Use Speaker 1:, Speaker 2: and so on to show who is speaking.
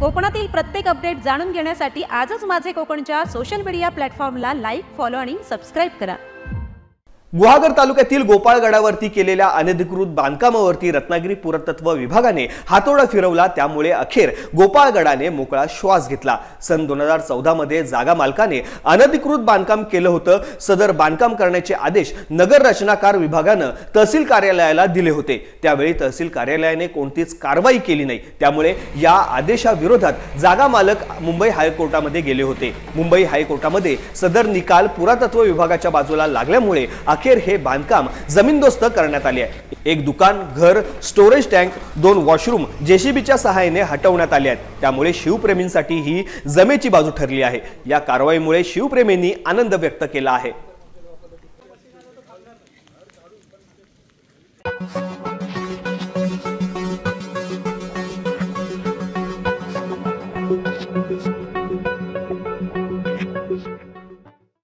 Speaker 1: कोकणातील प्रत्येक अपडेट जाणून घेण्यासाठी आजच माझे कोकणच्या सोशल मीडिया प्लॅटफॉर्मला लाईक, फॉलो आणि सबस्क्राइब करा।
Speaker 2: गुहागर तालुक्यातील गोपाळगडावरती केलेल्या अनधिकृत बांधकामावरती रत्नागिरी पुरातत्व विभागाने हातोडा फिरवला। त्यामुळे अखेर गोपाळगडाने मोकळा श्वास घेतला। सन 2014 मध्ये जागा मालकाने अनधिकृत बांधकाम केलं होतं। सदर बांधकाम करण्याचे आदेश नगर रचनाकार विभागाने तहसील कार्यालयाला दिले होते। त्यावेळी तहसील कार्यालयाने कोणतीच कारवाई केली नाही। त्यामुळे या आदेशाविरोधात जागा मालक मुंबई हायकोर्टामध्ये गेले होते। मुंबई हायकोर्टामध्ये सदर निकाल पुरातत्व विभागाच्या बाजूला लागल्यामुळे अखेर हे बांधकाम जमीनदोस्त करण्यात आले आहे। एक दुकान, घर, स्टोरेज टँक, 2 वॉशरूम जेसीबीच्या सहाय्याने हटवण्यात आले आहेत। त्यामुळे शिवप्रेमींसाठी ही जमेची बाजू ठरली आहे। या कारवाईमुळे शिवप्रेमींनी आनंद व्यक्त केला आहे।